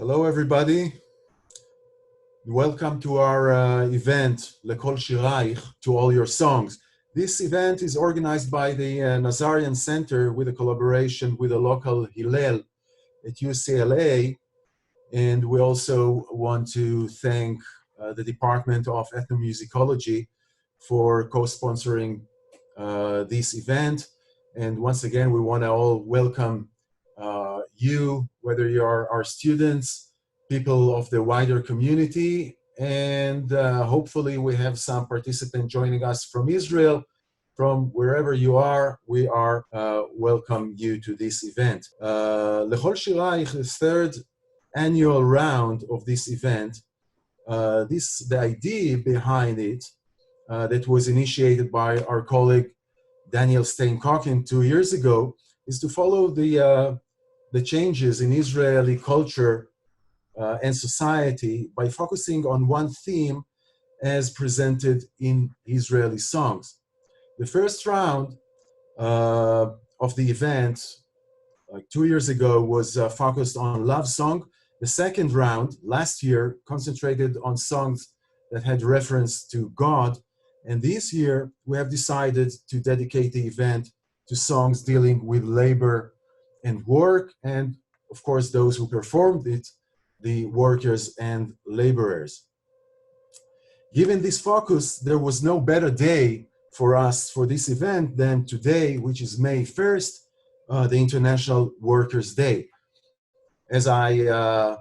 Hello, everybody. Welcome to our event, shirayich, to all your songs. This event is organized by the Nazarian Center with a collaboration with a local Hillel at UCLA. And we also want to thank the Department of Ethnomusicology for co-sponsoring this event. And once again, we want to all welcome you, whether you are our students, people of the wider community, and hopefully we have some participants joining us from Israel. From wherever you are, we are welcome you to this event. Lechol Shirayich, the third annual round of this event, the idea behind it that was initiated by our colleague Daniel Stein-Kokin 2 years ago is to follow the changes in Israeli culture and society by focusing on one theme as presented in Israeli songs. The first round of the event, like 2 years ago, was focused on love song. The second round, last year, concentrated on songs that had reference to God. And this year, we have decided to dedicate the event to songs dealing with labor and work, and of course, those who performed it, the workers and laborers. Given this focus, there was no better day for us for this event than today, which is May 1st, the International Workers' Day. As I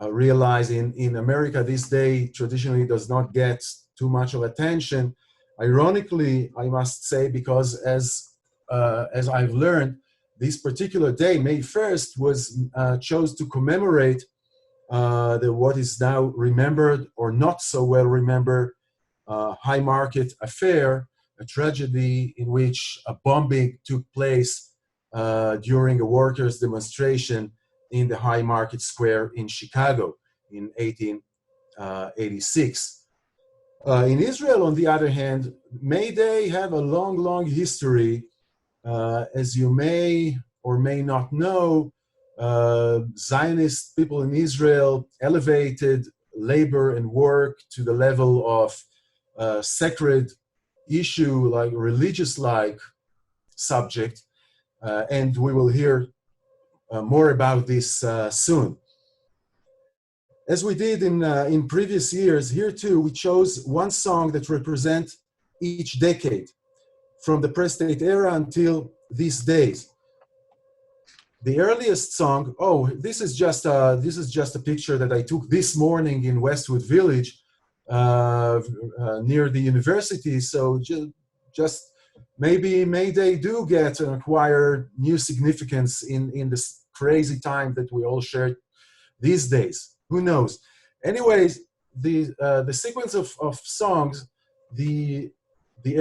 realize in America, this day traditionally does not get too much of attention. Ironically, I must say, because as I've learned, this particular day, May 1st, was chose to commemorate what is now remembered or not so well remembered High Market affair, a tragedy in which a bombing took place during a workers' demonstration in the High Market Square in Chicago in 1886. In Israel, on the other hand, May Day have a long, long history. As you may or may not know, Zionist people in Israel elevated labor and work to the level of sacred issue, like religious-like subject, and we will hear more about this soon. As we did in previous years, here too, we chose one song that represents each decade, from the pre-state era until these days. The earliest song, this is just a picture that I took this morning in Westwood Village, near the university. So just maybe May Day do get and acquire new significance in this crazy time that we all share these days. Who knows? Anyways, the sequence of songs, the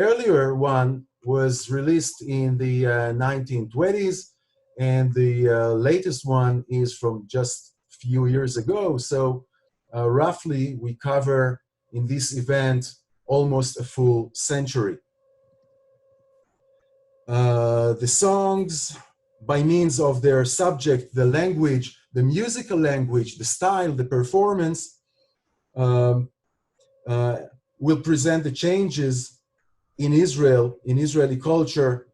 earlier one was released in the 1920s, and the latest one is from just a few years ago. So roughly, we cover in this event almost a full century. The songs, by means of their subject, the language, the musical language, the style, the performance, will present the changes in Israel, in Israeli culture,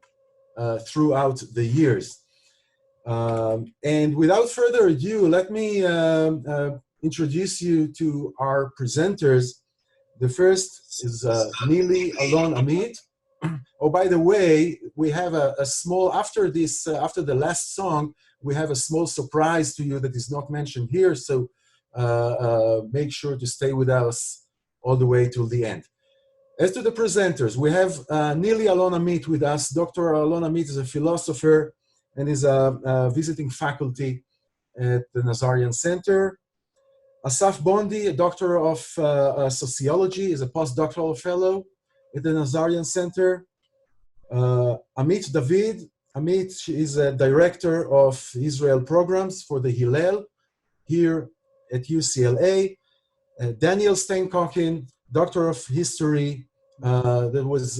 throughout the years. And without further ado, let me introduce you to our presenters. The first is Nili Alon Amit. Oh, by the way, we have a small, after the last song, we have a small surprise to you that is not mentioned here. So make sure to stay with us all the way till the end. As to the presenters, we have Nili Alon Amit with us. Dr. Alon Amit is a philosopher and is a visiting faculty at the Nazarian Center. Asaf Bondi, a doctor of sociology, is a postdoctoral fellow at the Nazarian Center. Amit David, is a director of Israel programs for the Hillel here at UCLA. Daniel Stein-Kokin, doctor of history, that was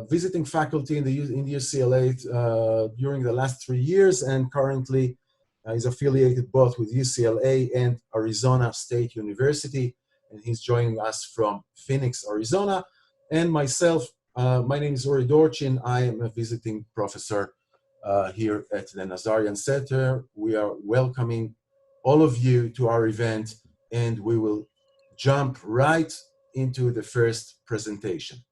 visiting faculty in the UCLA during the last 3 years, and currently He's affiliated both with UCLA and Arizona State University, and he's joining us from Phoenix, Arizona. And myself, my name is Uri Dorchin. I am a visiting professor here at the Nazarian Center. We are welcoming all of you to our event, and we will jump right into the first presentation.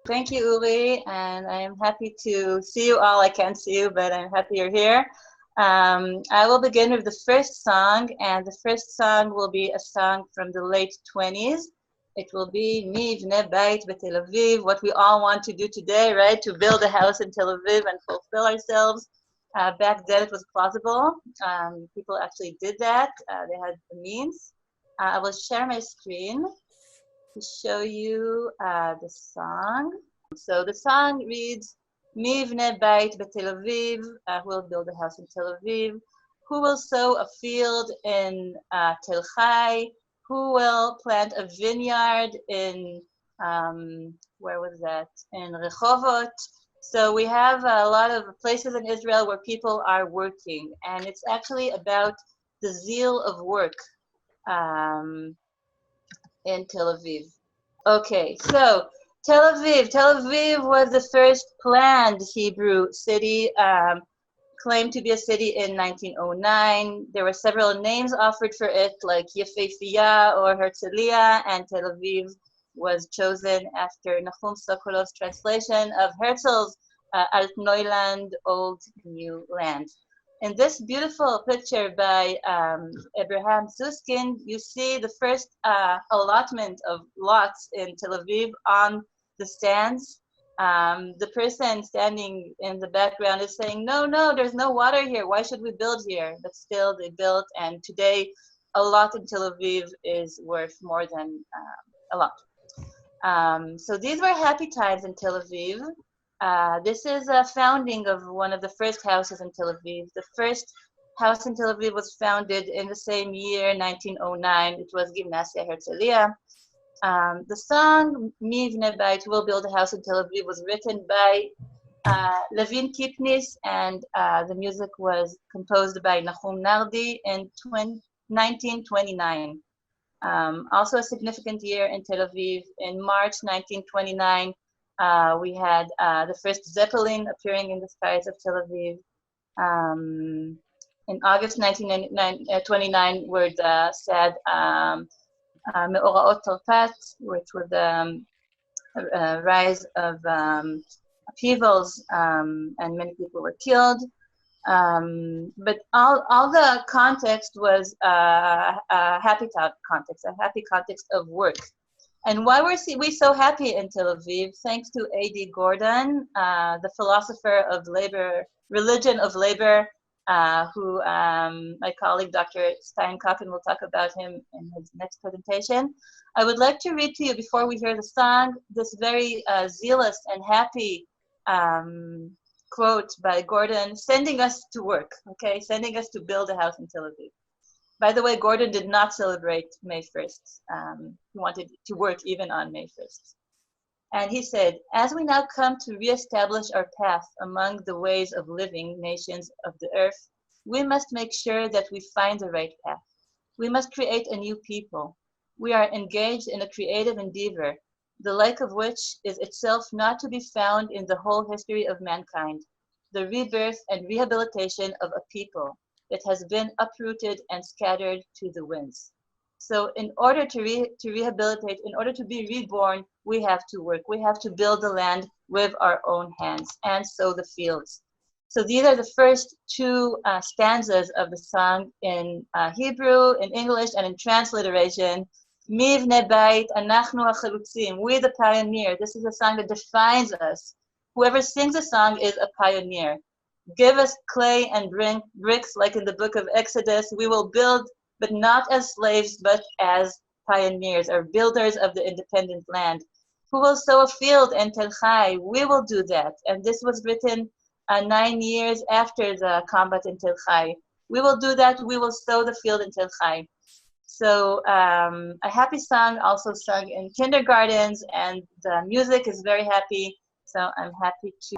Thank you, Uri, and I am happy to see you all. I can't see you, but I'm happy you're here. I will begin with the first song, and the first song will be a song from the late 20s. It will be Mi Yivne Bayit B'Tel Aviv, what we all want to do today, right? To build a house in Tel Aviv and fulfill ourselves. Back then it was plausible. People actually did that. They had the means. I will share my screen to show you the song. So the song reads, Mi Yivne Bayit B'Tel Aviv, who will build a house in Tel Aviv, who will sow a field in Tel Chai, who will plant a vineyard in, where was that? In Rehovot. So we have a lot of places in Israel where people are working, and it's actually about the zeal of work in Tel Aviv. Okay, so Tel Aviv was the first planned Hebrew city, claimed to be a city in 1909. There were several names offered for it, like Yefeifiya or Herzliya, and Tel Aviv was chosen after Nahum Sokolov's translation of Herzl's Alt Neuland, Old New Land. In this beautiful picture by Abraham Susskind, you see the first allotment of lots in Tel Aviv on the stands. The person standing in the background is saying, no, there's no water here. Why should we build here? But still they built, and today a lot in Tel Aviv is worth more than a lot. So these were happy times in Tel Aviv. This is a founding of one of the first houses in Tel Aviv. The first house in Tel Aviv was founded in the same year, 1909. It was Gimnasia Herzliya. The song Mi Yivne Bayit, who will build a house in Tel Aviv, was written by Levin Kipnis, and the music was composed by Nahum Nardi in 1929. Also a significant year in Tel Aviv. In March 1929, we had the first Zeppelin appearing in the skies of Tel Aviv. In August 1929 were the sad Me'oraot Tarpat, which was the rise of upheavals, and many people were killed. But all the context was a happy context, a happy context of work. And why were we so happy in Tel Aviv? Thanks to A.D. Gordon, the philosopher of labor, religion of labor, who my colleague Dr. Stein-Koppen will talk about him in his next presentation. I would like to read to you, before we hear the song, this very zealous and happy quote by Gordon, sending us to work, okay? Sending us to build a house in Tel Aviv. By the way, Gordon did not celebrate May 1st. He wanted to work even on May 1st. And he said, as we now come to reestablish our path among the ways of living nations of the earth, we must make sure that we find the right path. We must create a new people. We are engaged in a creative endeavor, the like of which is itself not to be found in the whole history of mankind, the rebirth and rehabilitation of a people that has been uprooted and scattered to the winds. So in order to rehabilitate, in order to be reborn, we have to work. We have to build the land with our own hands and sow the fields. So these are the first two stanzas of the song in Hebrew, in English, and in transliteration. Mi Yivne Bayit, Anachnu HaChalutzim, we the pioneer. This is a song that defines us. Whoever sings the song is a pioneer. Give us clay and bricks like in the book of Exodus. We will build, but not as slaves, but as pioneers or builders of the independent land. Who will sow a field in Tel Chai? We will do that. And this was written 9 years after the combat in Tel Chai. We will do that. We will sow the field in Tel Chai. So a happy song, also sung in kindergartens, and the music is very happy. So I'm happy to.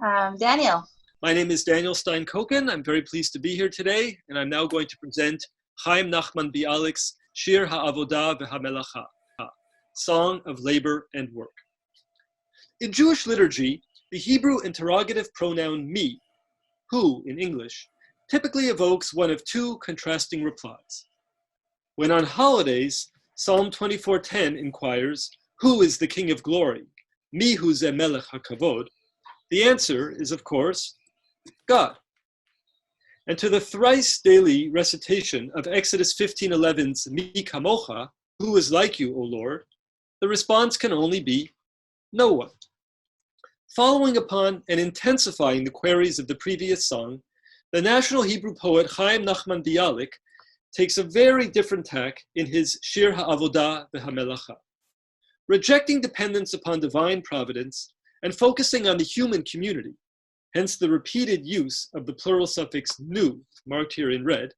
Daniel. My name is Daniel Stein-Koken. I'm very pleased to be here today, and I'm now going to present Chaim Nachman Bialik's Shir HaAvodah v'HaMelacha, Song of Labor and Work. In Jewish liturgy, the Hebrew interrogative pronoun me, who in English, typically evokes one of two contrasting replies. When on holidays, Psalm 24:10 inquires, who is the King of Glory? Mi hu ze melech hakavod. The answer is, of course, God. And to the thrice daily recitation of Exodus 15:11's Mi kamocha, who is like you, O Lord, the response can only be, no one. Following upon and intensifying the queries of the previous song, the national Hebrew poet Chaim Nachman Bialik takes a very different tack in his Shir HaAvodah v'HaMelacha. Rejecting dependence upon divine providence and focusing on the human community, hence the repeated use of the plural suffix nu, marked here in red,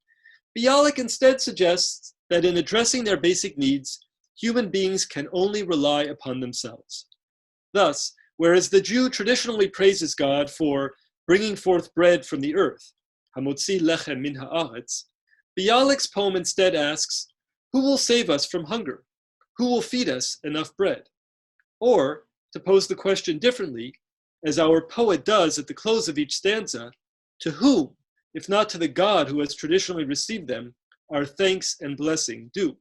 Bialik instead suggests that in addressing their basic needs, human beings can only rely upon themselves. Thus, whereas the Jew traditionally praises God for bringing forth bread from the earth, hamotzi lechem min haaretz, Bialik's poem instead asks, who will save us from hunger? Who will feed us enough bread? Or, to pose the question differently, as our poet does at the close of each stanza, to whom, if not to the God who has traditionally received them, are thanks and blessing due?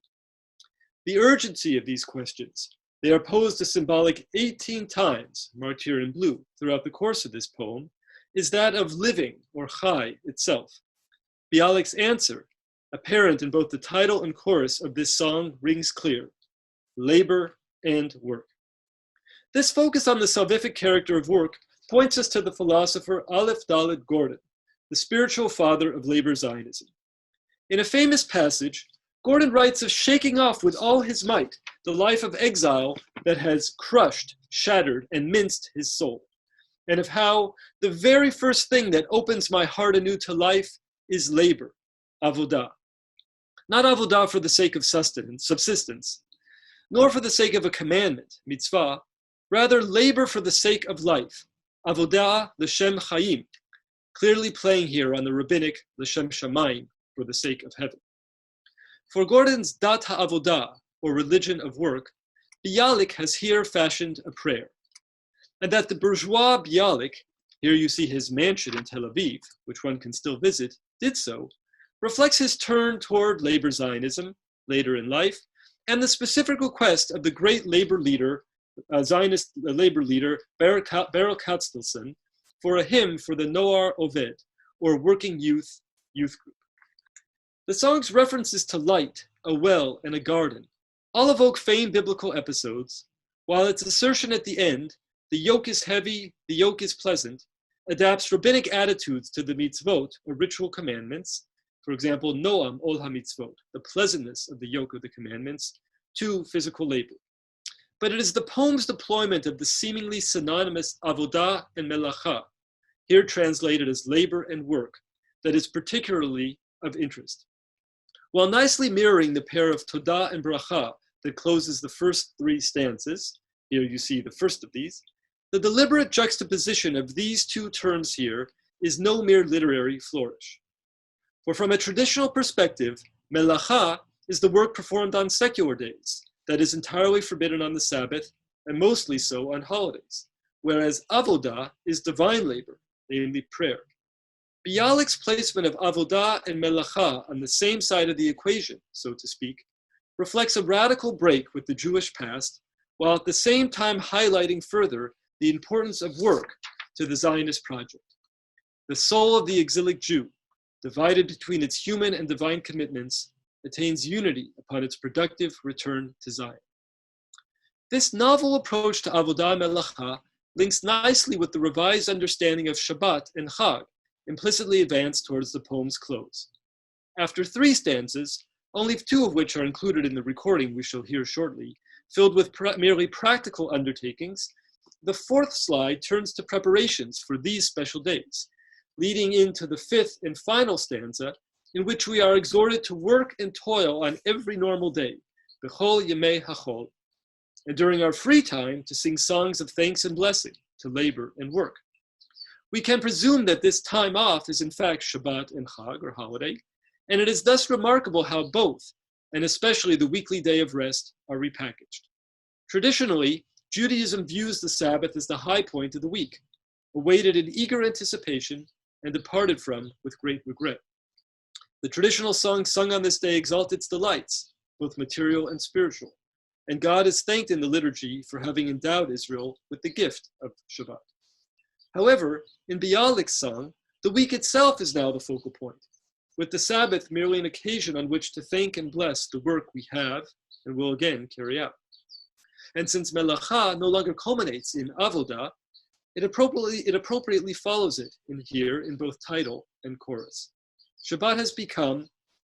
The urgency of these questions, they are posed a symbolic 18 times, marked here in blue, throughout the course of this poem, is that of living, or chai, itself. Bialik's answer, apparent in both the title and chorus of this song, rings clear: labor and work. This focus on the salvific character of work points us to the philosopher Aleph Dalet Gordon, the spiritual father of labor Zionism. In a famous passage, Gordon writes of shaking off with all his might the life of exile that has crushed, shattered, and minced his soul, and of how the very first thing that opens my heart anew to life is labor, avodah. Not avodah for the sake of subsistence, nor for the sake of a commandment, mitzvah, rather labor for the sake of life, avodah l'shem chayim, clearly playing here on the rabbinic l'shem shamayim, for the sake of heaven. For Gordon's dat ha'avodah, or religion of work, Bialik has here fashioned a prayer, and that the bourgeois Bialik, here you see his mansion in Tel Aviv, which one can still visit, did so, reflects his turn toward labor Zionism later in life, and the specific request of the great labor leader, Zionist labor leader, Beryl Katznelson, for a hymn for the Noar Oved, or working youth group. The song's references to light, a well, and a garden all evoke famed biblical episodes, while its assertion at the end, the yoke is heavy, the yoke is pleasant, adapts rabbinic attitudes to the mitzvot, or ritual commandments, for example, noam ol ha-mitzvot, the pleasantness of the yoke of the commandments, to physical labor. But it is the poem's deployment of the seemingly synonymous avodah and melacha, here translated as labor and work, that is particularly of interest. While nicely mirroring the pair of todah and bracha that closes the first three stanzas, here you see the first of these, the deliberate juxtaposition of these two terms here is no mere literary flourish. For from a traditional perspective, melacha is the work performed on secular days, that is entirely forbidden on the Sabbath, and mostly so on holidays, whereas avodah is divine labor, namely prayer. Bialik's placement of avodah and melacha on the same side of the equation, so to speak, reflects a radical break with the Jewish past, while at the same time highlighting further the importance of work to the Zionist project. The soul of the exilic Jew, divided between its human and divine commitments, attains unity upon its productive return to Zion. This novel approach to avodah melacha links nicely with the revised understanding of Shabbat and Chag, implicitly advanced towards the poem's close. After three stanzas, only two of which are included in the recording we shall hear shortly, filled with merely practical undertakings, the fourth slide turns to preparations for these special days, leading into the fifth and final stanza, in which we are exhorted to work and toil on every normal day, b'chol yemei hachol, and during our free time to sing songs of thanks and blessing, to labor and work. We can presume that this time off is in fact Shabbat and Chag, or holiday, and it is thus remarkable how both, and especially the weekly day of rest, are repackaged. Traditionally, Judaism views the Sabbath as the high point of the week, awaited in eager anticipation and departed from with great regret. The traditional song sung on this day exalt its delights, both material and spiritual, and God is thanked in the liturgy for having endowed Israel with the gift of Shabbat. However, in Bialik's song, the week itself is now the focal point, with the Sabbath merely an occasion on which to thank and bless the work we have and will again carry out. And since Melacha no longer culminates in Avodah, it appropriately follows it in both title and chorus. Shabbat has become,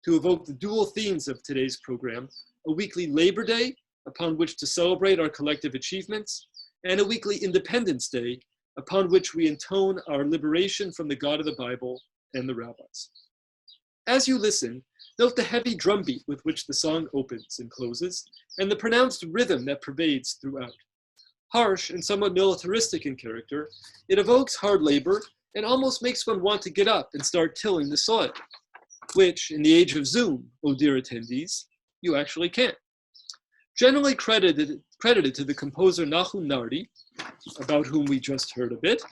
to evoke the dual themes of today's program, a weekly Labor Day upon which to celebrate our collective achievements, and a weekly Independence Day upon which we intone our liberation from the God of the Bible and the rabbis. As you listen, note the heavy drumbeat with which the song opens and closes, and the pronounced rhythm that pervades throughout. Harsh and somewhat militaristic in character, it evokes hard labor and almost makes one want to get up and start tilling the soil, which, in the age of Zoom, oh dear attendees, you actually can. Generally credited to the composer Nahum Nardi, about whom we just heard a bit,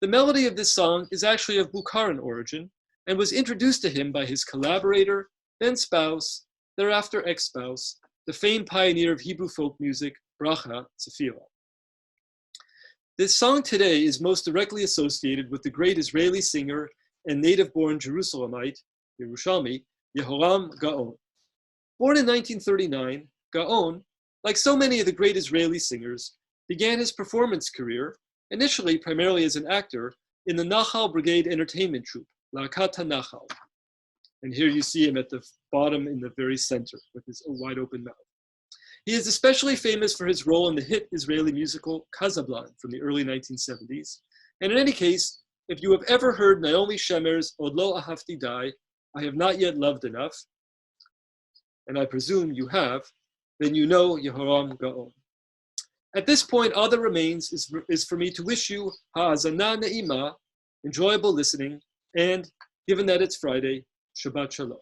the melody of this song is actually of Bukharan origin and was introduced to him by his collaborator, then spouse, thereafter ex-spouse, the famed pioneer of Hebrew folk music, Bracha Tzefira. This song today is most directly associated with the great Israeli singer and native-born Jerusalemite, Yerushalmi, Yehoram Gaon. Born in 1939, Gaon, like so many of the great Israeli singers, began his performance career, initially primarily as an actor, in the Nachal Brigade entertainment troupe, La'akat HaNachal. And here you see him at the bottom in the very center with his wide open mouth. He is especially famous for his role in the hit Israeli musical Casablanca from the early 1970s. And in any case, if you have ever heard Naomi Shemer's Od Lo Ahavti Dai, I Have Not Yet Loved Enough, and I presume you have, then you know Yehoram Gaon. At this point, all that remains is for me to wish you ha'azana ne'ima, enjoyable listening, and, given that it's Friday, Shabbat Shalom.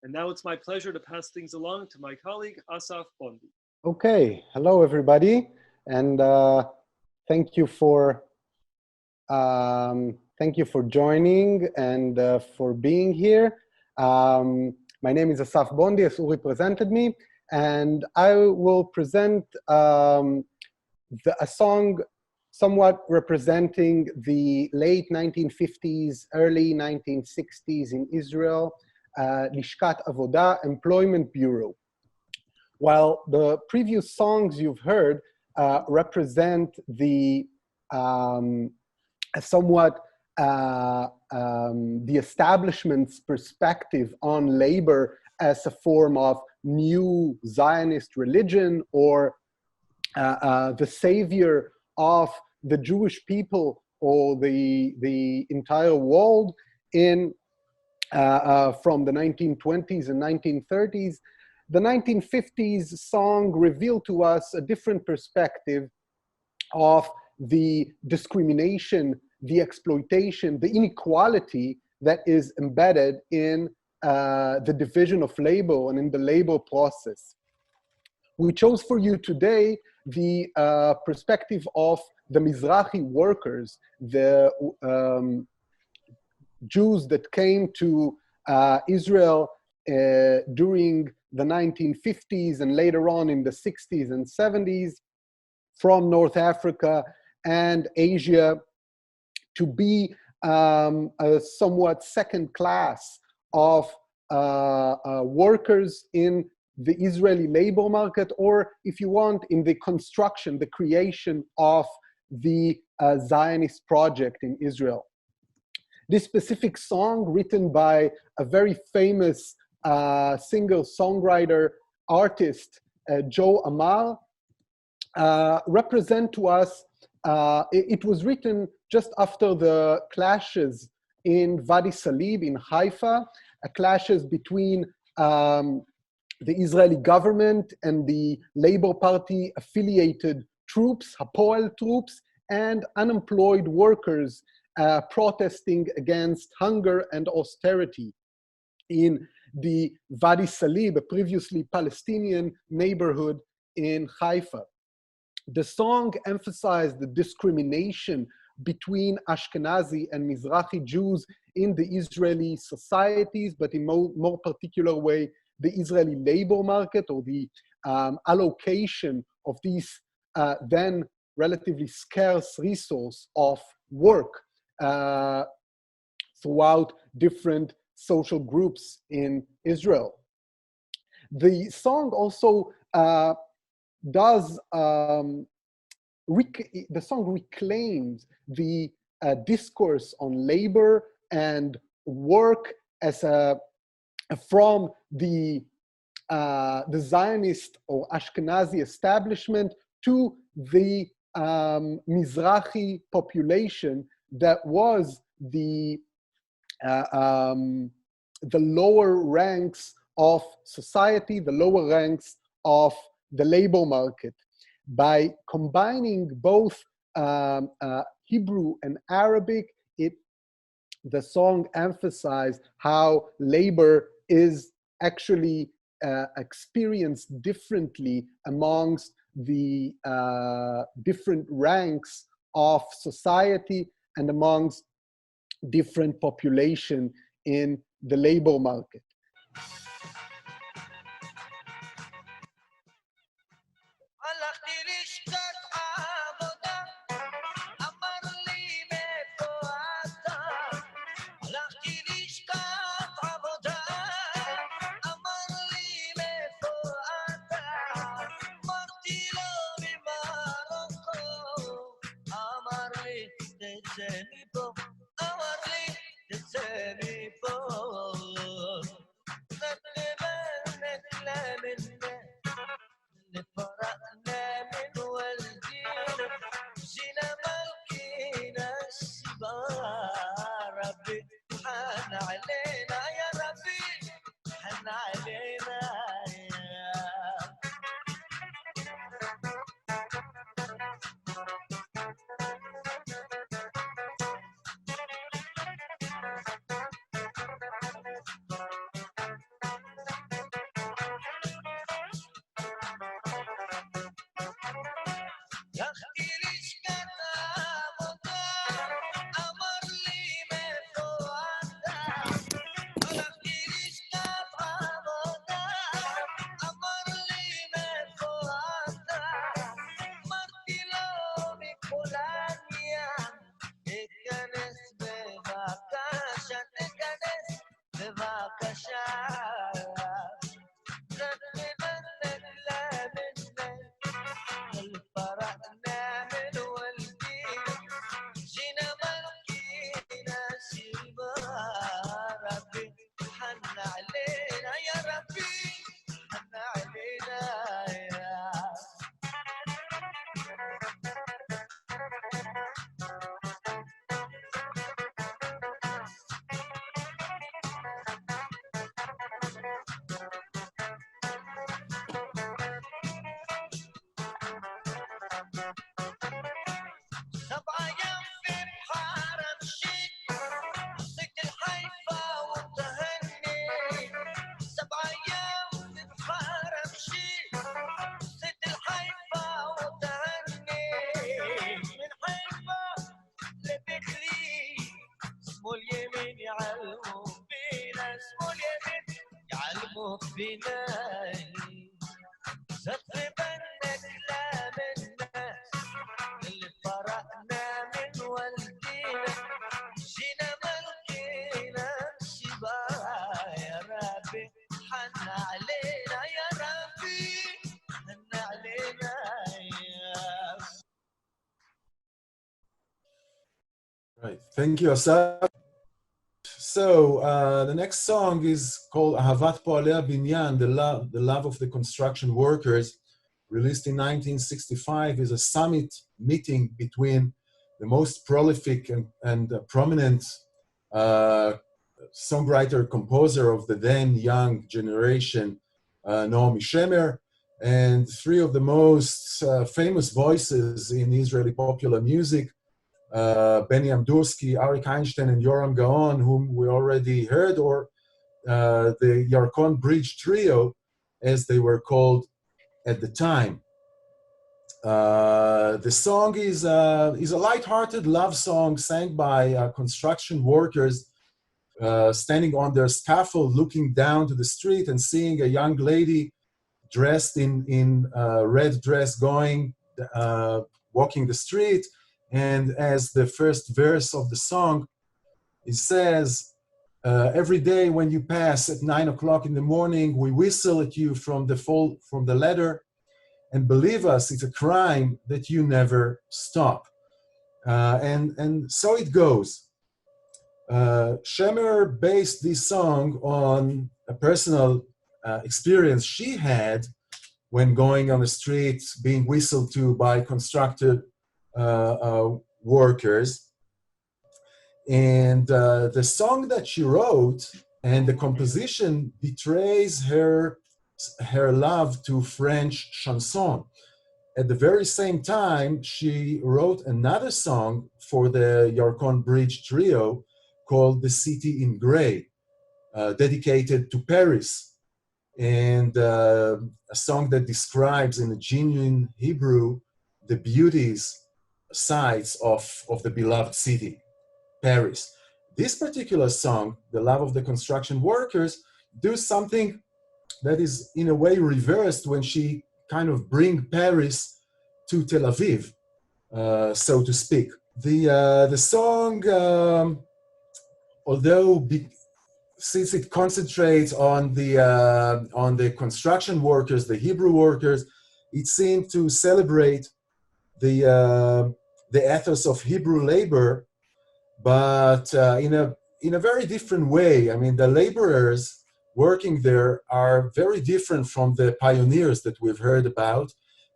And now it's my pleasure to pass things along to my colleague, Asaf Bondi. Okay, hello everybody, and thank you for joining and for being here. My name is Asaf Bondi, as Uri presented me, and I will present a song somewhat representing the late 1950s, early 1960s in Israel, Lishkat Avoda, Employment Bureau. While the previous songs you've heard represent the somewhat the establishment's perspective on labor as a form of new Zionist religion or the savior of the Jewish people or the entire world in from the 1920s and 1930s, the 1950s song revealed to us a different perspective of the discrimination, the exploitation, the inequality that is embedded in the division of labor and in the labor process. We chose for you today the perspective of the Mizrahi workers, the Jews that came to Israel during the 1950s and later on in the 60s and 70s from North Africa and Asia to be a somewhat second class of workers in the Israeli labor market, or if you want, in the construction, the creation of the Zionist project in Israel. This specific song, written by a very famous singer-songwriter artist, Joe Amar, represent to us, it was written just after the clashes in Wadi Salib in Haifa, clashes between the Israeli government and the Labor Party affiliated troops, Hapoel troops, and unemployed workers protesting against hunger and austerity in the Wadi Salib, a previously Palestinian neighborhood in Haifa. The song emphasized the discrimination between Ashkenazi and Mizrahi Jews in the Israeli societies, but in more particular way, the Israeli labor market, or the allocation of these then relatively scarce resource of work throughout different social groups in Israel. The song also the song reclaims the discourse on labor and work as from the Zionist or Ashkenazi establishment to the Mizrahi population that was the lower ranks of society, the lower ranks of the labor market. By combining both Hebrew and Arabic, the song emphasized how labor is actually experienced differently amongst the different ranks of society and amongst different population in the labor market. Right. Thank you, Asaf. So the next song is called Ahavat Poalei Binyan, the love of the construction workers, released in 1965, is a summit meeting between the most prolific and prominent songwriter, composer of the then young generation, Naomi Shemer, and three of the most famous voices in Israeli popular music, Benny Amdursky, Arik Einstein, and Yoram Gaon, whom we already heard, or the Yarkon Bridge Trio, as they were called at the time. The song is a light-hearted love song sang by construction workers standing on their scaffold, looking down to the street and seeing a young lady dressed in a red dress walking the street. And as the first verse of the song, it says, every day when you pass at 9 o'clock in the morning, we whistle at you from the ladder, and believe us, it's a crime that you never stop. And so it goes. Shemer based this song on a personal experience she had when going on the street, being whistled to by construction workers. And the song that she wrote and the composition betrays her love to French chanson. At the very same time, she wrote another song for the Yarkon Bridge Trio called The City in Grey, dedicated to Paris, and a song that describes in a genuine Hebrew the beauties, sights of the beloved city, Paris. This particular song, The Love of the Construction Workers, do something that is in a way reversed when she kind of bring Paris to Tel Aviv, so to speak. The song, although since it concentrates on the construction workers, the Hebrew workers, it seemed to celebrate the ethos of Hebrew labor, but in a very different way. I mean, the laborers working there are very different from the pioneers that we've heard about.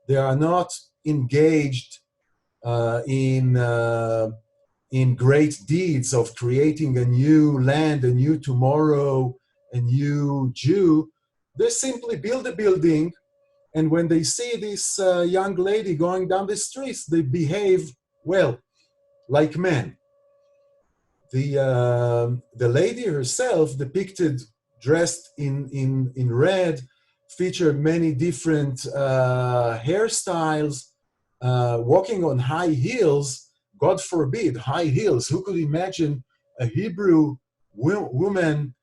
They are not engaged in great deeds of creating a new land, a new tomorrow, a new Jew. They simply build a building, and when they see this young lady going down the streets, they behave, well, like men. The lady herself, depicted dressed in red, featured many different hairstyles, walking on high heels, God forbid, high heels. Who could imagine a Hebrew woman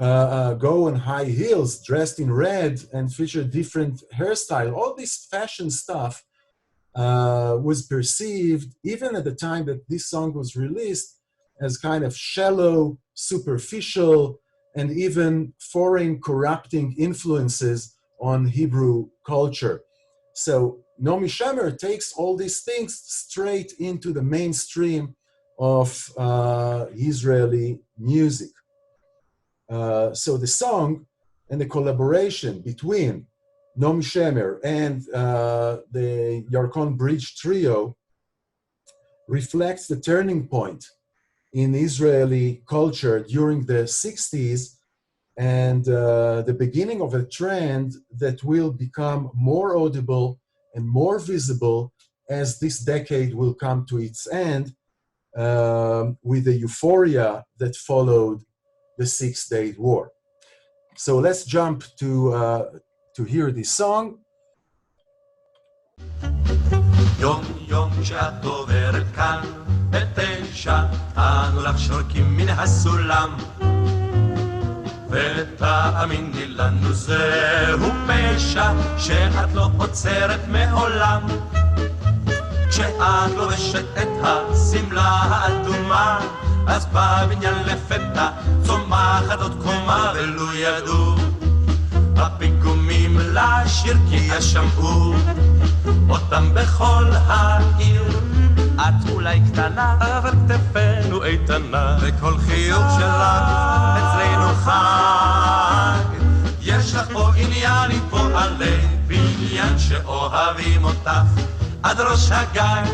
go on high heels, dressed in red and feature different hairstyle? All this fashion stuff was perceived, even at the time that this song was released, as kind of shallow, superficial, and even foreign corrupting influences on Hebrew culture. So Naomi Shemer takes all these things straight into the mainstream of Israeli music. So the song and the collaboration between Naomi Shemer and the Yarkon Bridge Trio reflects the turning point in Israeli culture during the 60s and the beginning of a trend that will become more audible and more visible as this decade will come to its end with the euphoria that followed the Six-Day War. So let's jump to hear this song. יום יום שאת עוברת כאן בתשע, אנו לך שורקים מן הסולם, ותאמיני לנו זהו פשע שאת לא עוצרת מעולם. כשאת לובשת את השמלה האדומה, אז בבניין לפתע צומחת עוד קומה, ולו ידעו הפיגומים לשיר כי ישמעו אותם בכל העיר. את אולי קטנה, אבל כתפינו איתנה, וכל חיוך שלך אצלנו חג. יש לך פה עניין עם פועלי בניין שאוהבים אותך עד ראש הגג.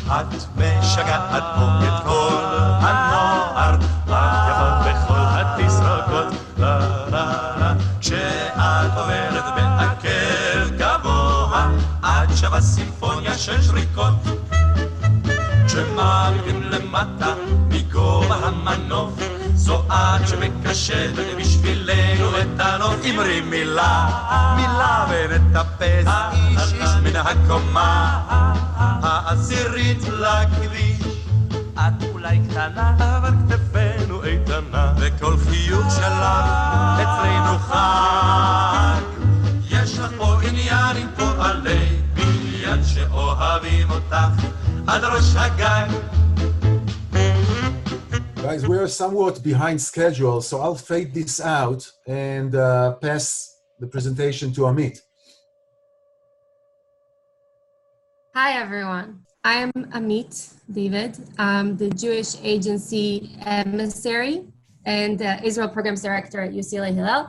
את משגעת פה את כל הנוער, את יפה בכל התסרוקות, לה לה לה. כשאת עוברת בעקב גבוה, את שווה סימפוניה של שריקות. כשמעלים למטה מגובה המנוף, זו את שמקשטת בשבילנו את הנוף. אמרי מילה, מילה ונטפס איש איש מן הקומה העשירית לכביש. את אולי קטנה, אבל כתפינו איתנה, וכל חיוך שלך אצלנו חג. יש לך פה עניין עם פועלי בניין שאוהבים אותך עד ראש הגג. Guys, we are somewhat behind schedule, so I'll fade this out and pass the presentation to Amit. Hi, everyone. I'm Amit David. I'm the Jewish Agency Emissary and Israel Programs Director at UCLA Hillel.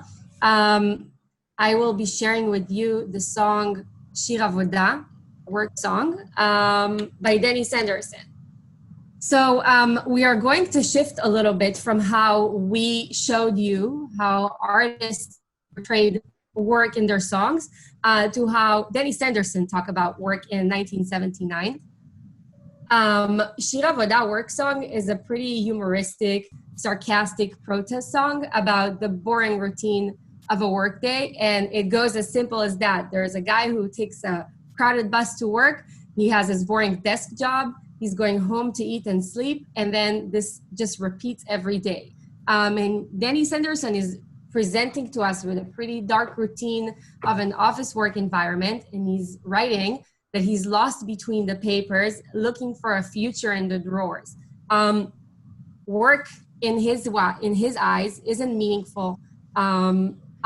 I will be sharing with you the song Shir Avoda, work song, by Denny Sanderson. So we are going to shift a little bit from how we showed you how artists portrayed work in their songs to how Denny Sanderson talked about work in 1979. Shir Avoda work song is a pretty humoristic, sarcastic protest song about the boring routine of a workday, and it goes as simple as that. There's a guy who takes a crowded bus to work. He has his boring desk job. He's going home to eat and sleep, and then this just repeats every day. And Denny Sanderson is presenting to us with a pretty dark routine of an office work environment, and he's writing that he's lost between the papers, looking for a future in the drawers. Work in his eyes isn't meaningful.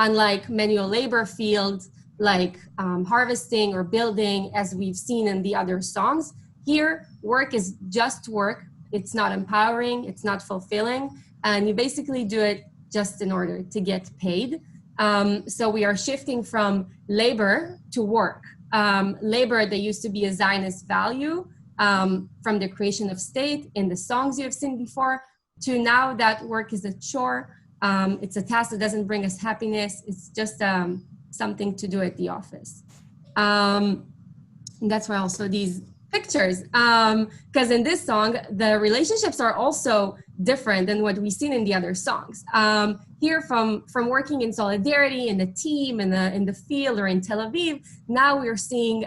Unlike manual labor fields like harvesting or building, as we've seen in the other songs, here work is just work. It's not empowering, it's not fulfilling, and you basically do it just in order to get paid. So we are shifting from labor to work. Labor that used to be a Zionist value from the creation of state in the songs you have seen before, to now that work is a chore. It's a task that doesn't bring us happiness. It's just something to do at the office. And that's why also these pictures, because in this song, the relationships are also different than what we've seen in the other songs. Here, from working in solidarity in the team, in the field, or in Tel Aviv, now we're seeing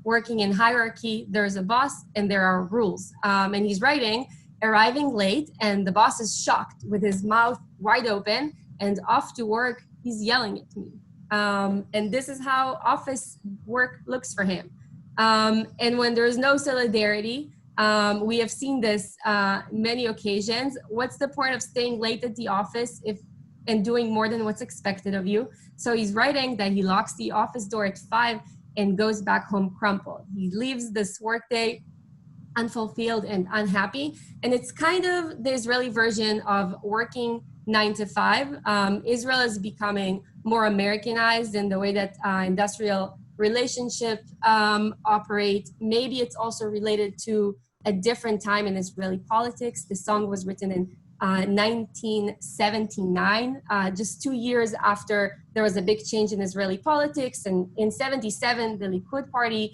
working in hierarchy. There's a boss and there are rules. And he's writing, arriving late, and the boss is shocked with his mouth wide open, and off to work, he's yelling at me. And this is how office work looks for him. And when there's no solidarity, we have seen this many occasions. What's the point of staying late at the office and doing more than what's expected of you? So he's writing that he locks the office door at 5 and goes back home crumpled. He leaves this workday unfulfilled and unhappy. And it's kind of the Israeli version of working 9 to 5. Israel is becoming more Americanized in the way that industrial relationship operate. Maybe it's also related to a different time in Israeli politics. The song was written in 1979, just 2 years after there was a big change in Israeli politics. And in 77, the Likud party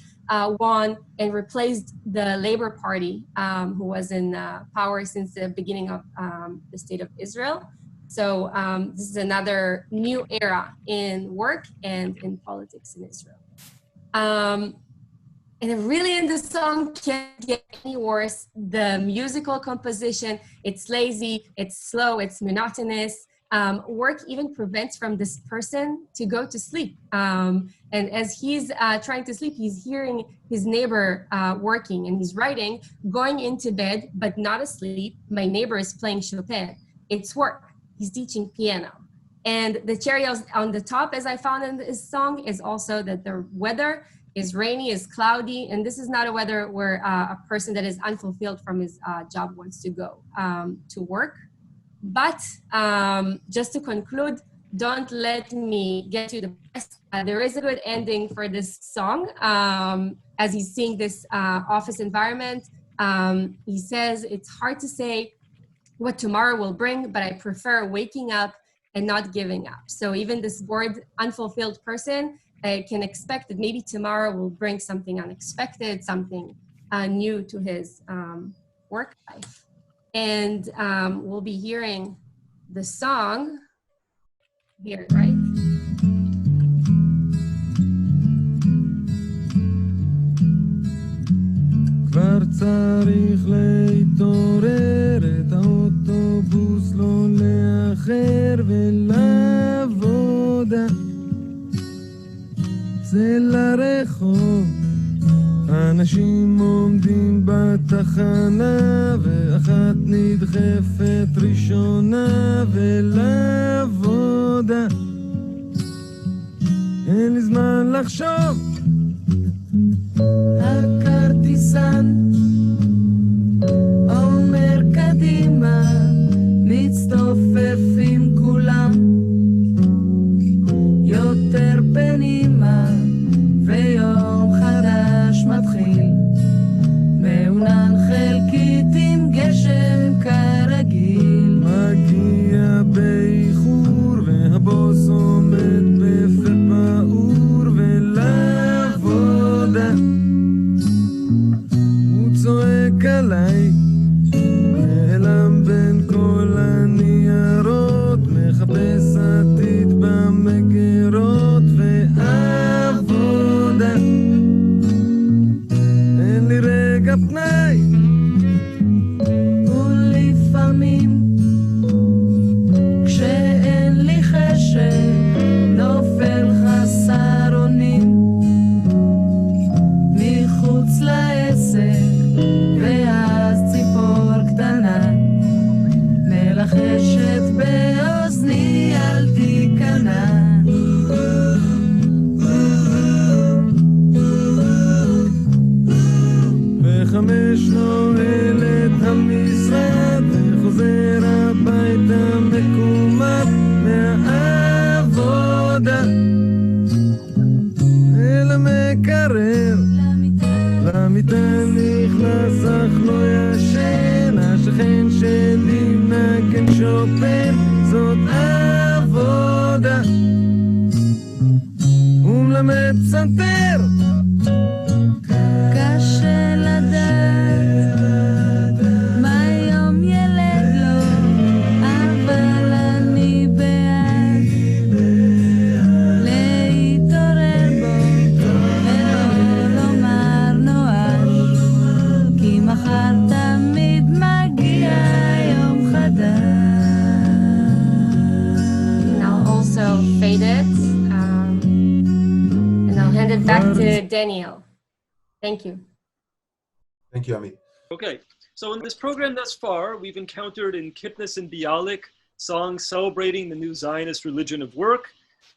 won and replaced the Labor Party, who was in power since the beginning of the state of Israel. So this is another new era in work and in politics in Israel. And really in the song can't get any worse. The musical composition, it's lazy, it's slow, it's monotonous. Work even prevents from this person to go to sleep. And as he's trying to sleep, he's hearing his neighbor working, and he's writing, going into bed, but not asleep. My neighbor is playing Chopin. It's work. He's teaching piano. And the cherry on the top, as I found in this song, is also that the weather is rainy, is cloudy, and this is not a weather where a person that is unfulfilled from his job wants to go to work. But just to conclude, don't let me get to the best. There is a good ending for this song. As he's seeing this office environment, he says, it's hard to say what tomorrow will bring, but I prefer waking up and not giving up. So even this bored, unfulfilled person can expect that maybe tomorrow will bring something unexpected, something new to his work life. And we'll be hearing the song here, right? כבר צריך להתעורר, את האוטובוס לא לאחר ולעבודה. זה לרחוב, אנשים עומדים בתחנה, ואחת נדחפת ראשונה ולעבודה. אין לי זמן לחשוב, הכרטיסן אומר קדימה, מצטופף עם כולם, יותר פנימה, ויום חדש מתחיל, מעונן חלקית עם גשם כרגיל. מגיע באיחור והבוס עומד בפה פעור ולעבודה. הוא צועק עליי, נעלם בין כל הניירות, מחפש עתיד במגירות ועבודה. אין לי רגע פנאי, ולפעמים כשאין לי חשק נופל חסר אונים מחוץ לעסק, ואז ציפור קטנה מלחשת באוזני אל תיכנע. בחמש נועל את המשרד וחוזר הביתה מקומט מהעבודה, אל המקרר למיטה נכנס אך לא ישן, השכן שלי מנגן שופן, זאת עבודה. הוא מלמד פסנתר, קשה לדעת מה יום ילד will fade it. And I'll hand it back to Daniel. Thank you. Thank you, Amit. Okay, so in this program thus far, we've encountered in Kipnis and Bialik songs celebrating the new Zionist religion of work.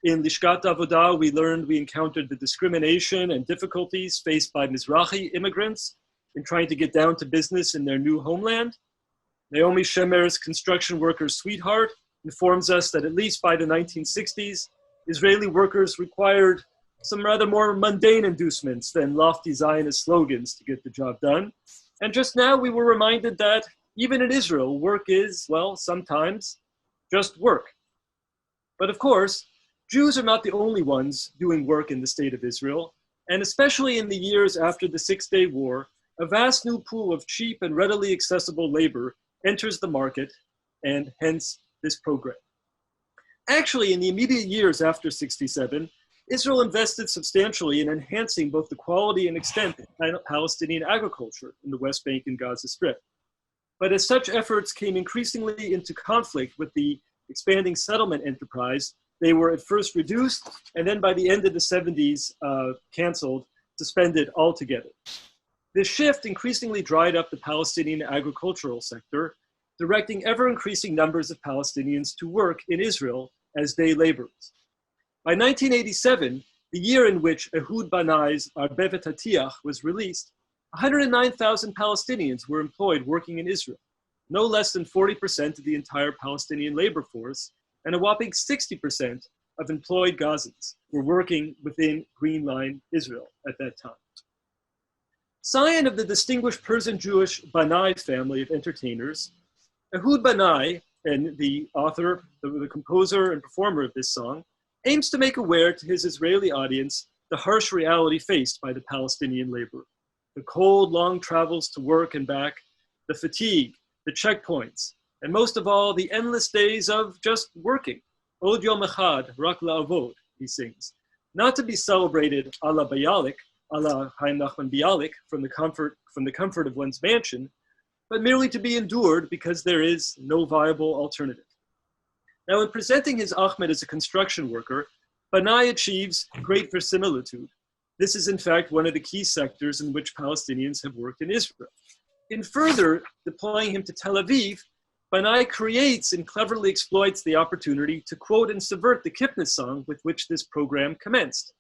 In Lishkat Avodah, we encountered the discrimination and difficulties faced by Mizrahi immigrants in trying to get down to business in their new homeland. Naomi Shemer's construction worker's sweetheart informs us that at least by the 1960s, Israeli workers required some rather more mundane inducements than lofty Zionist slogans to get the job done. And just now we were reminded that even in Israel, work is, well, sometimes just work. But of course, Jews are not the only ones doing work in the state of Israel, and especially in the years after the Six-Day War, a vast new pool of cheap and readily accessible labor enters the market, and hence this program. Actually, in the immediate years after '67, Israel invested substantially in enhancing both the quality and extent of Palestinian agriculture in the West Bank and Gaza Strip. But as such efforts came increasingly into conflict with the expanding settlement enterprise, they were at first reduced, and then by the end of the '70s, canceled, suspended altogether. This shift increasingly dried up the Palestinian agricultural sector, directing ever-increasing numbers of Palestinians to work in Israel as day laborers. By 1987, the year in which Ehud Banai's Arbevet Hatiach was released, 109,000 Palestinians were employed working in Israel, no less than 40% of the entire Palestinian labor force, and a whopping 60% of employed Gazans were working within Green Line Israel at that time. Scion of the distinguished Persian Jewish Banai family of entertainers, Ehud Banai, and the author, the composer and performer of this song, aims to make aware to his Israeli audience the harsh reality faced by the Palestinian laborer. The cold, long travels to work and back, the fatigue, the checkpoints, and most of all, the endless days of just working. Od yom echad, rak la'avod, he sings. Not to be celebrated a la Bialik, a la Chaim Nachman Bialik, from the comfort of one's mansion, but merely to be endured because there is no viable alternative. Now, in presenting his Ahmed as a construction worker, Banai achieves great verisimilitude. This is, in fact, one of the key sectors in which Palestinians have worked in Israel. In further deploying him to Tel Aviv, Banai creates and cleverly exploits the opportunity to quote and subvert the Kipnis song with which this program commenced.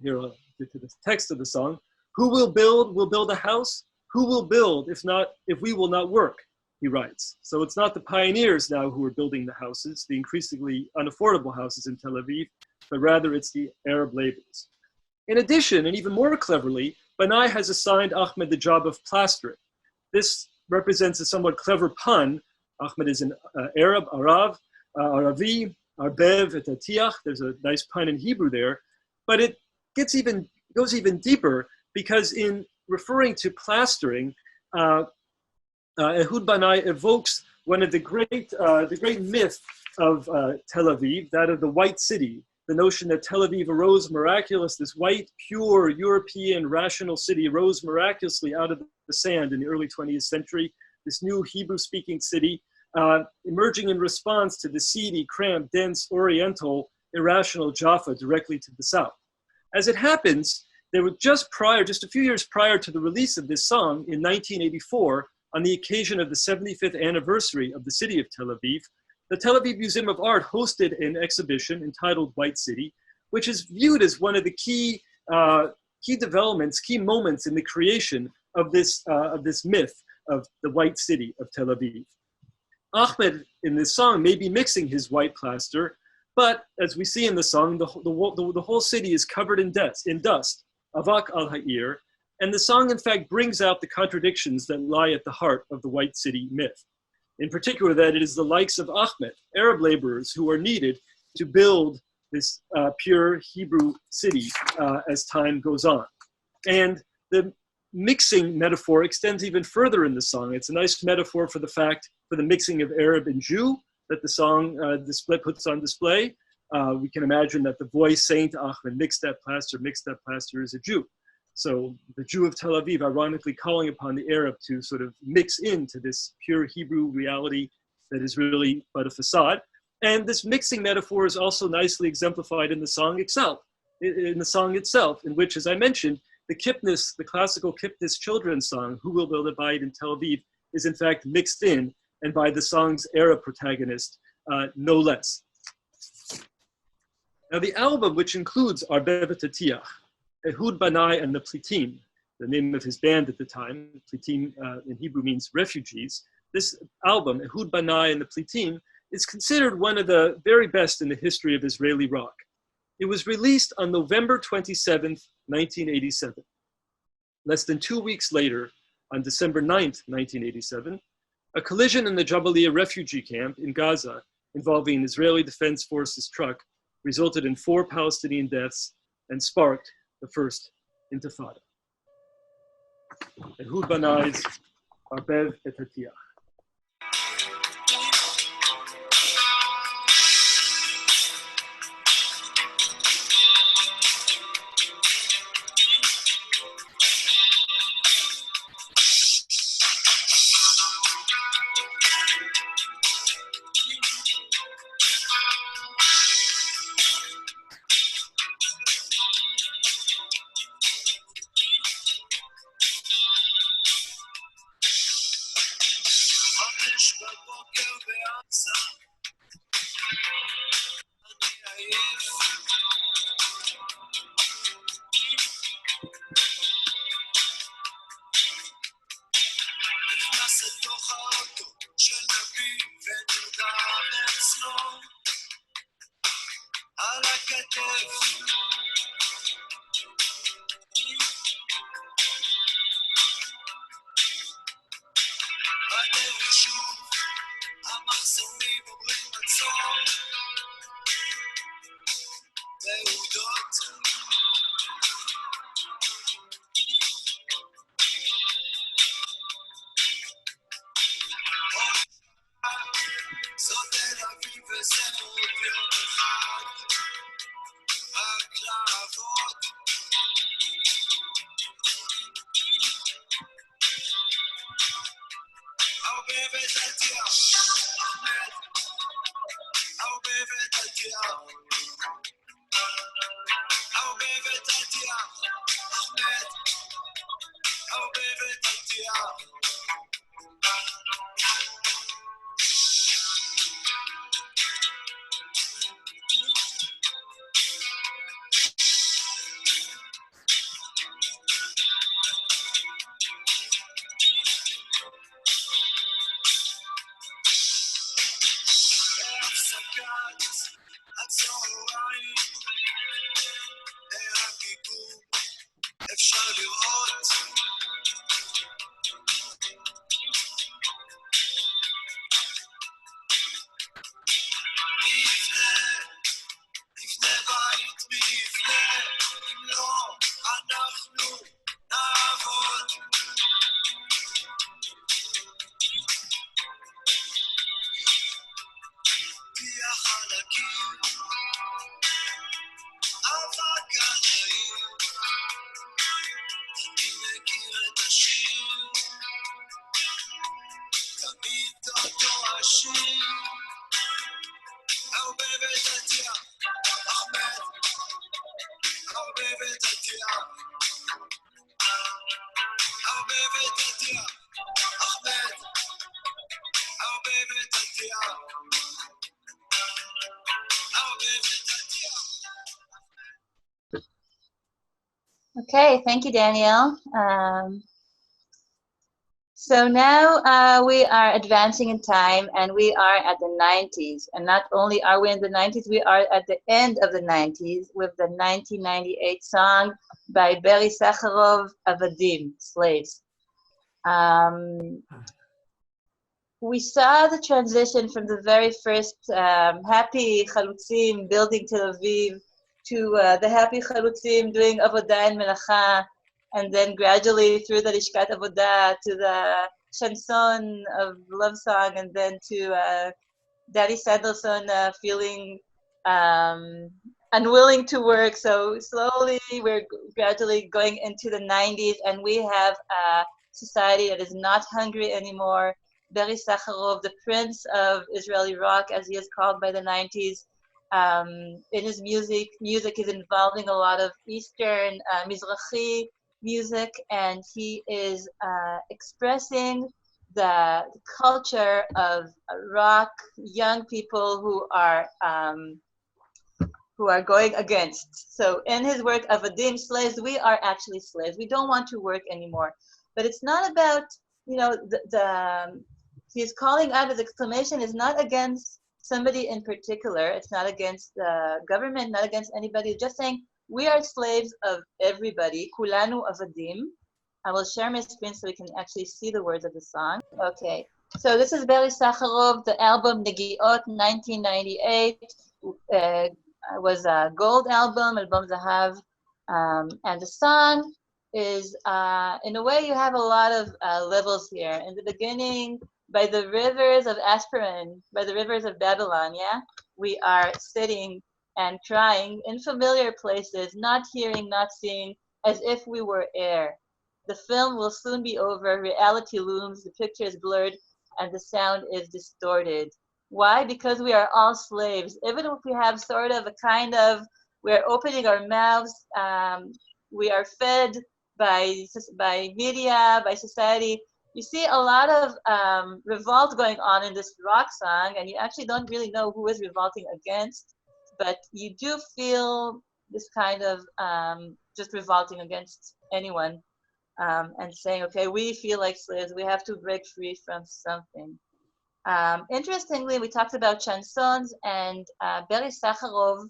Here I'll get to the text of the song. Who will build a house? Who will build if we will not work? He writes. So it's not the pioneers now who are building the houses, the increasingly unaffordable houses in Tel Aviv, but rather it's the Arab laborers. In addition, and even more cleverly, Banai has assigned Ahmed the job of plastering. This represents a somewhat clever pun. Ahmed is an Arab, Aravi, Arbev, et Atiach. There's a nice pun in Hebrew there, but it goes even deeper, because in referring to plastering, Ehud Banai evokes one of the great myth of Tel Aviv, that of the white city. The notion that Tel Aviv arose miraculous, this white, pure, European, rational city rose miraculously out of the sand in the early 20th century, this new Hebrew-speaking city, emerging in response to the seedy, cramped, dense, oriental, irrational Jaffa directly to the south. As it happens, there were just a few years prior to the release of this song in 1984, on the occasion of the 75th anniversary of the city of Tel Aviv, the Tel Aviv Museum of Art hosted an exhibition entitled White City, which is viewed as one of the key developments, key moments in the creation of this myth of the white city of Tel Aviv. Ahmed in this song may be mixing his white plaster, but as we see in the song, the whole city is covered in dust, avak al ha'ir, and the song in fact brings out the contradictions that lie at the heart of the white city myth. In particular, that it is the likes of Ahmed, Arab laborers, who are needed to build this pure Hebrew city as time goes on. And the mixing metaphor extends even further in the song. It's a nice metaphor for the mixing of Arab and Jew that the song puts on display. We can imagine that the voice saying to Ahmed, mix that plaster is a Jew. So the Jew of Tel Aviv, ironically calling upon the Arab to sort of mix into this pure Hebrew reality that is really but a facade. And this mixing metaphor is also nicely exemplified in the song itself, in which, as I mentioned, the Kipnis, the classical Kipnis children's song, Who Will Build a Bayit in Tel Aviv, is in fact mixed in, and by the song's era protagonist, no less. Now the album, which includes Arbe V'Tatiach, Ehud Banai and the Plitim, the name of his band at the time, Plitim in Hebrew means refugees. This album, Ehud Banai and the Plitim, is considered one of the very best in the history of Israeli rock. It was released on November 27th, 1987. Less than 2 weeks later, on December 9th, 1987, a collision in the Jabalia refugee camp in Gaza involving an Israeli Defense Forces truck resulted in 4 Palestinian deaths and sparked the first Intifada. Ehud Banai's Arbev et Hatiach. Okay, thank you, Daniel. So now we are advancing in time, and we are at the 90s. And not only are we in the 90s, we are at the end of the 90s with the 1998 song by Beri Sakharov, Avadim, Slaves. We saw the transition from the very first happy Chalutzim building Tel Aviv to the happy Chalutzim doing Avodah and Melacha, and then gradually through the Lishkat Avodah to the chanson of love song, and then to Daddy Sanderson feeling unwilling to work. So slowly we're gradually going into the 90s, and we have a society that is not hungry anymore. Berry Sakharov, the prince of Israeli rock, as he is called by the 90s. In his music is involving a lot of Eastern Mizrahi music, and he is expressing the culture of rock young people who are going against. So in his work of Avadim, slaves, we are actually slaves. We don't want to work anymore. But it's not about, he's calling out, his exclamation is not against somebody in particular. It's not against the government, not against anybody. It's just saying we are slaves of everybody. Kulanu Avadim. I will share my screen so we can actually see the words of the song. Okay, so this is Berry Sakharov, the album Negiot, 1998. Was a gold album, Album Zahav, and the song is, in a way, you have a lot of levels here. In the beginning, by the rivers of Aspirin, by the rivers of Babylon, we are sitting and crying in familiar places, not hearing, not seeing, as if we were air. The film will soon be over, reality looms, the picture is blurred, and the sound is distorted. Why? Because we are all slaves. Even if we have sort of a kind of, we're opening our mouths, we are fed by media, by society. You see a lot of revolt going on in this rock song, and you actually don't really know who is revolting against, but you do feel this kind of just revolting against anyone and saying, okay, we feel like slaves, we have to break free from something. Interestingly, we talked about chansons, and Berry Sakharov,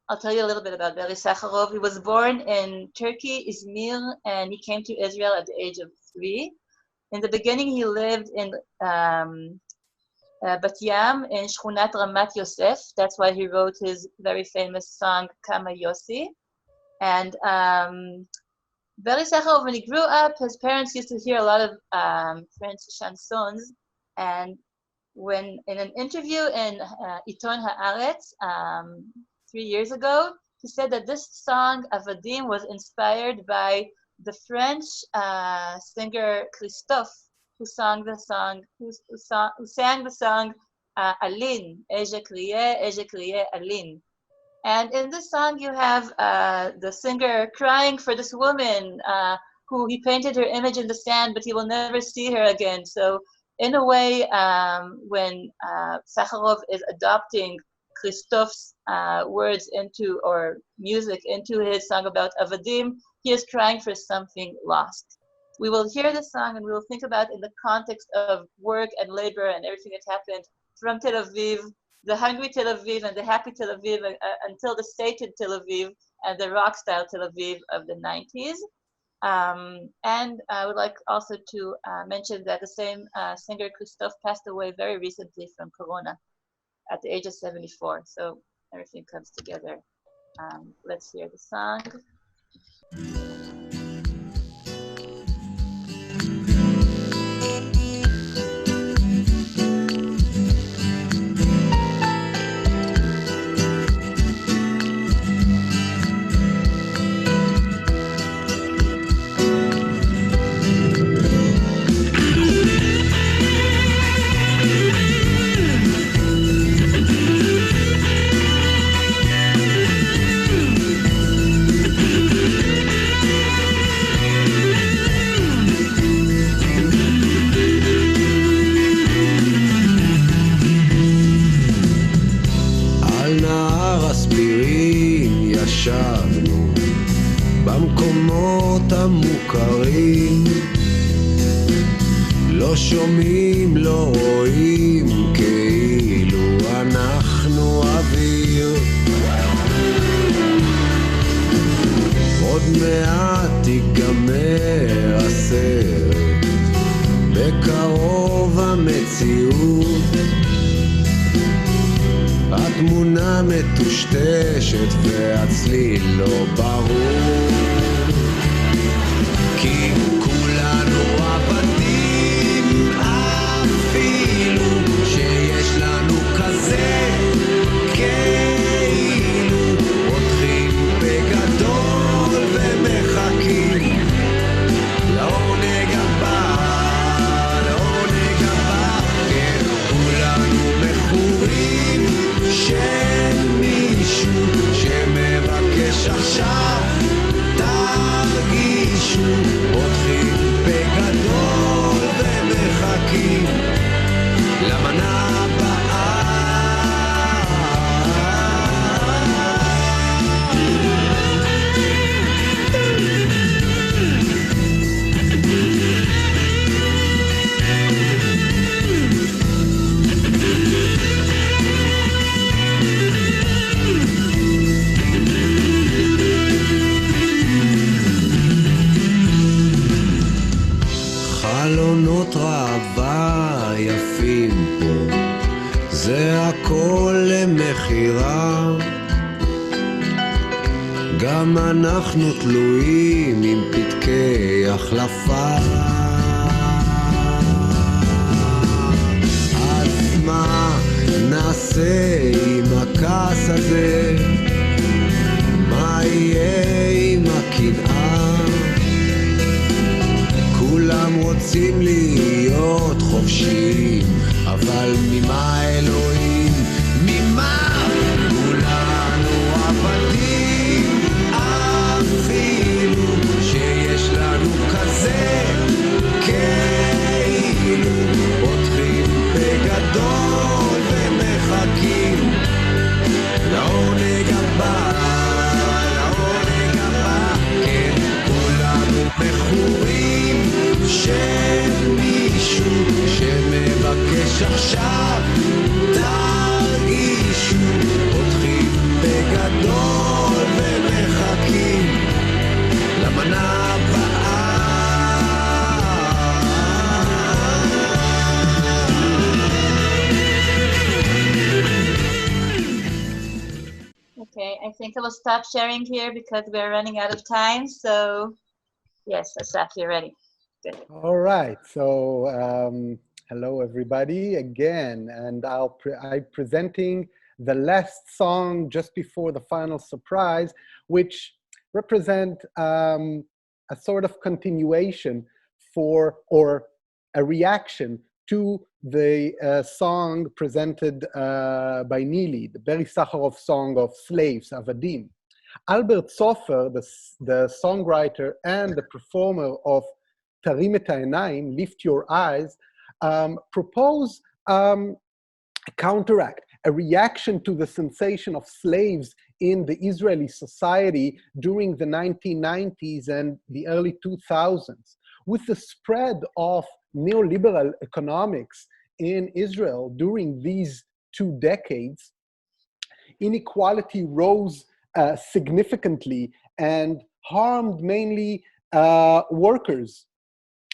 I'll tell you a little bit about Berry Sakharov. He was born in Turkey, Izmir, and he came to Israel at the age of 3. In the beginning, he lived in Bat Yam, in Shchunat Ramat Yosef. That's why he wrote his very famous song, Kama Yossi. And Berry Sakharov, when he grew up, his parents used to hear a lot of French chansons, and when in an interview in Iton Haaretz 3 years ago, he said that this song, Avadim, was inspired by the French singer Christophe, who sang the song Aline, Et je criais Aline. And in this song, you have the singer crying for this woman who he painted her image in the sand, but he will never see her again. So in a way, when Sakharov is adopting Christophe's words into, or music into his song about Avadim, he is crying for something lost. We will hear this song and we will think about in the context of work and labor and everything that happened from Tel Aviv, the hungry Tel Aviv and the happy Tel Aviv until the sated Tel Aviv and the rock style Tel Aviv of the 90s. And I would like also to mention that the same singer Christophe passed away very recently from Corona at the age of 74. So everything comes together. Let's hear the song. ישבנו במקומות המוכרים, לא שומעים, לא רואים, כאילו אנחנו אוויר. עוד מעט ייגמר הסרט, בקרוב המציאות, התמונה מטושטשת והצליל לא ברור, כי כולנו עבדים, אפילו שיש לנו כזה כאילו פותחים בגדול ומחכים לעונג הבא, לעונג הבא. גם אנחנו תלויים עם פתקי החלפה. אז מה נעשה עם הכעס הזה? מה יהיה עם הקנאה? כולם רוצים להיות חופשיים, אבל ממה אלוהים? ממה? כולנו עבדים, אפילו שיש לנו כזה כאילו פותחים בגדול ומחכים לעונג הבא, לעונג הבא. כן, כולנו מכורים שמישהו שמבקש עכשיו תרגישו, פותחים בגדול ומחכים למנה הבאה. Okay, I think I will stop sharing here because we're running out of time. So, yes, Asaf, you're ready. Good. All right, so hello everybody again, and I'm presenting the last song just before the final surprise, which represent a sort of continuation for, or a reaction to the song presented by Nili, the Barry Sakharov song of Slaves, Avadim. Albert Sofer, the songwriter and the performer of Tarim et ha'einayim, Lift Your Eyes, propose a counteract, a reaction to the sensation of slaves in the Israeli society during the 1990s and the early 2000s. With the spread of neoliberal economics in Israel during these 2 decades, inequality rose significantly and harmed mainly workers.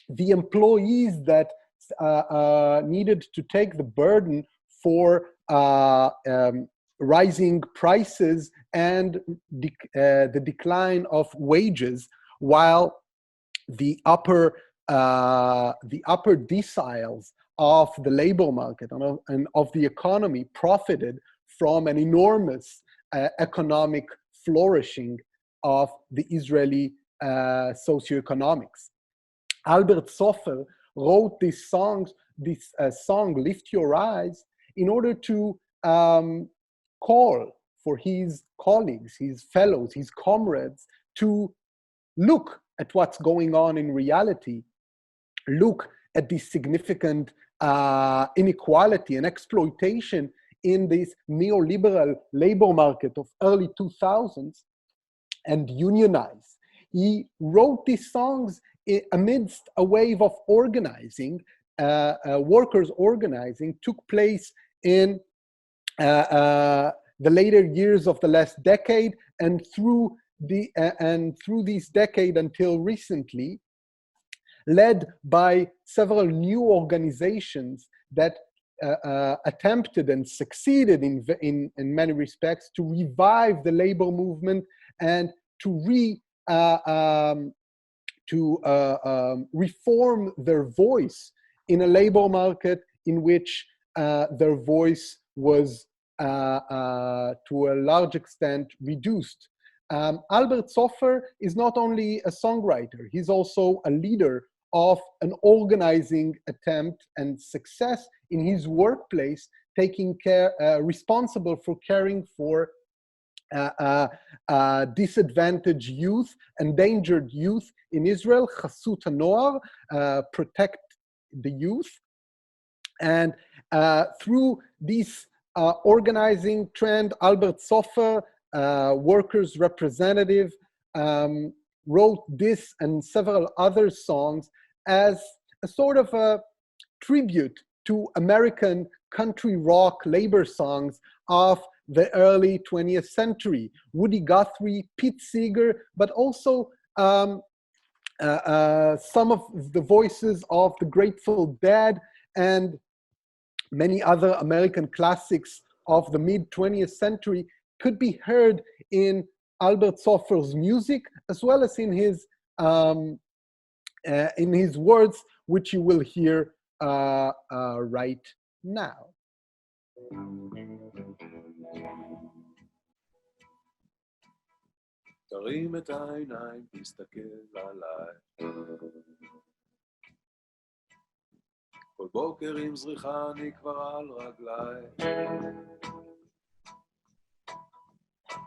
The employees that needed to take the burden for rising prices and the decline of wages, while the upper deciles of the labor market and of the economy profited from an enormous economic flourishing of the Israeli socioeconomics. Albert Sofer wrote this song, Lift Your Eyes, in order to call for his colleagues, his fellows, his comrades, to look at what's going on in reality, look at the significant inequality and exploitation in this neoliberal labor market of early 2000s, and unionize. He wrote these songs amidst a wave of organizing, workers organizing took place in the later years of the last decade, and through this decade until recently, led by several new organizations that attempted and succeeded in many respects to revive the labor movement and to reform their voice in a labor market in which their voice was to a large extent reduced. Albert Sofer is not only a songwriter, he's also a leader of an organizing attempt and success in his workplace, responsible for caring for disadvantaged youth, endangered youth in Israel, Chasut HaNoar, protect the youth. And through this organizing trend, Albert Sofer, workers' representative, wrote this and several other songs as a sort of a tribute to American country rock labor songs of the early 20th century. Woody Guthrie, Pete Seeger, but also some of the voices of the Grateful Dead and many other American classics of the mid-20th century could be heard in Albert Sofer's music, as well as in his words, which you will hear right now. תרים את העיניים, תסתכל עליי. כל בוקר עם זריחה אני כבר על רגליי.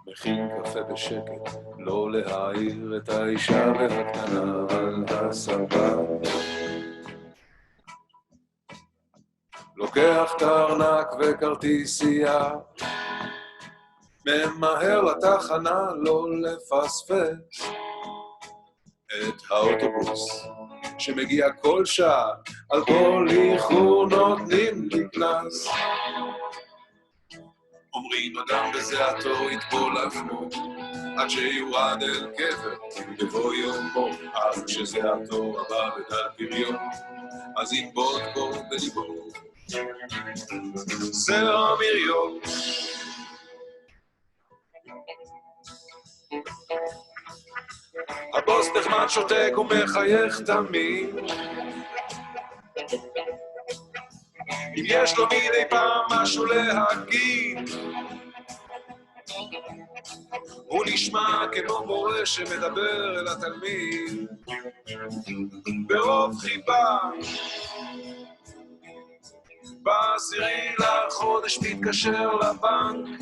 מכין קפה בשקט, לא להעיר את האישה והקטנה על הספה. לוקח את הארנק וכרטיסייה, ממהר לתחנה לא לפספס את האוטובוס שמגיע כל שעה, על כל איחור נותנים לי קנס. אומרים אדם בזיעתו יטבול עצמו עד שיורד אל קבר בבוא יומו, אך כשזיעתו הבא בדל פריון אז ינבוט בו בליבו זרע מריון. הבוס נחמד שותק ומחייך תמיד, אם יש לו מדי פעם משהו להגיד, הוא נשמע כמו מורה שמדבר אל התלמיד ברוב חיבה. בעשירי לחודש מתקשר לבנק,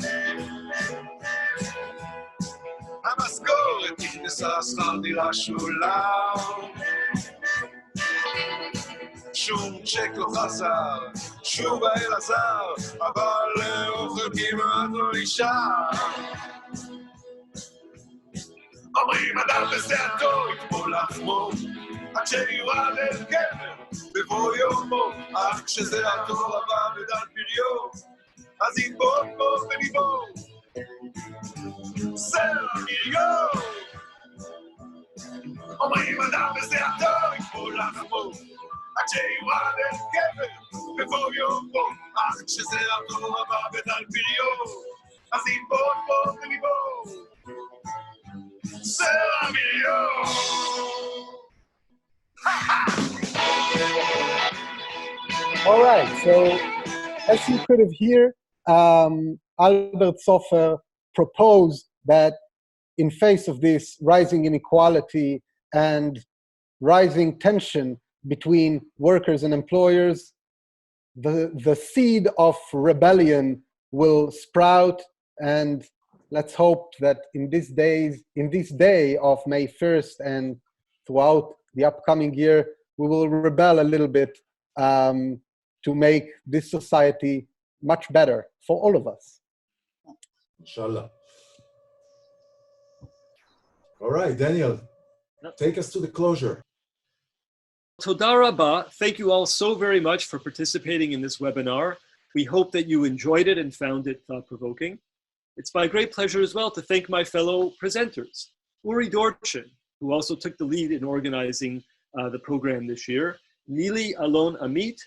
המשכורת נכנסה, שכר דירה שולם, שום צ'ק לא חזר, שוב האל עזר, אבל לאוכל כמעט לא נשאר. אומרים אדם בזיעתו יטבול לחמו עד שיורד אל קבר בבוא יומו, אך כשזיעתו הבא בדל פריון אז ינבוט בו בליבו זרע מריון. אומרים אדם בזיעתו יטבול לחמו עד שיורד אל קבר בבוא יומו, אך כשזיעתו הבא בדל פריון אז ינבוט בו בליבו זרע מריון. All right, so as you could have heard, Albert Sofer proposed that in face of this rising inequality and rising tension between workers and employers, the seed of rebellion will sprout, and let's hope that in this day of May 1st and throughout the upcoming year, we will rebel a little bit to make this society much better for all of us. Inshallah. All right, Daniel, take us to the closure. Toda Rabba, thank you all so very much for participating in this webinar. We hope that you enjoyed it and found it thought-provoking. It's my great pleasure as well to thank my fellow presenters, Uri Dorchin, who also took the lead in organizing the program this year, Nili Alon Amit,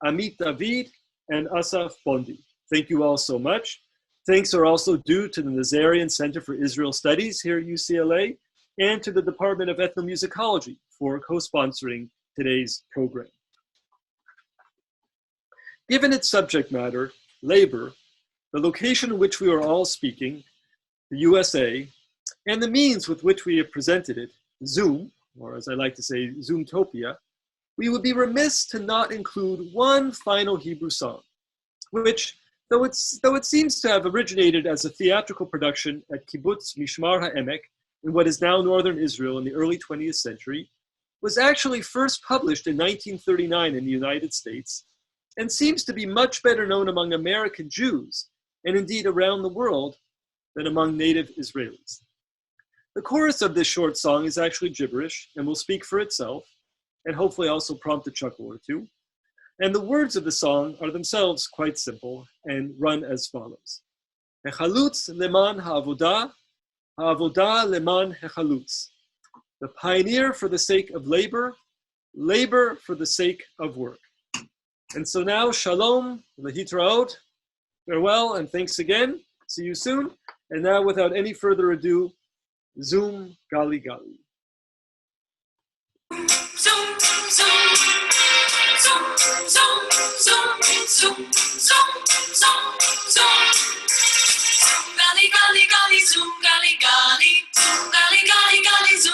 Amit David, and Asaf Bondi. Thank you all so much. Thanks are also due to the Nazarian Center for Israel Studies here at UCLA and to the Department of Ethnomusicology for co-sponsoring today's program. Given its subject matter, labor, the location in which we are all speaking, the USA, and the means with which we have presented it, Zoom, or as I like to say, Zoomtopia, we would be remiss to not include one final Hebrew song, which, though it seems to have originated as a theatrical production at Kibbutz Mishmar HaEmek in what is now northern Israel in the early 20th century, was actually first published in 1939 in the United States and seems to be much better known among American Jews, and indeed around the world, than among native Israelis. The chorus of this short song is actually gibberish and will speak for itself, and hopefully also prompt a chuckle or two. And the words of the song are themselves quite simple and run as follows. Hechalutz leman ha'avodah, ha'avodah leman hechalutz. The pioneer for the sake of labor, labor for the sake of work. And so now, shalom, lehitraot, farewell, and thanks again. See you soon. And now, without any further ado, Zoom, gali, gali. Zoom, zoom, zoom, zoom, zoom, zoom, zoom, zoom, zoom. Gali, gali, gali, zoom, gali, gali, zoom, gali, gali, gali, zoom.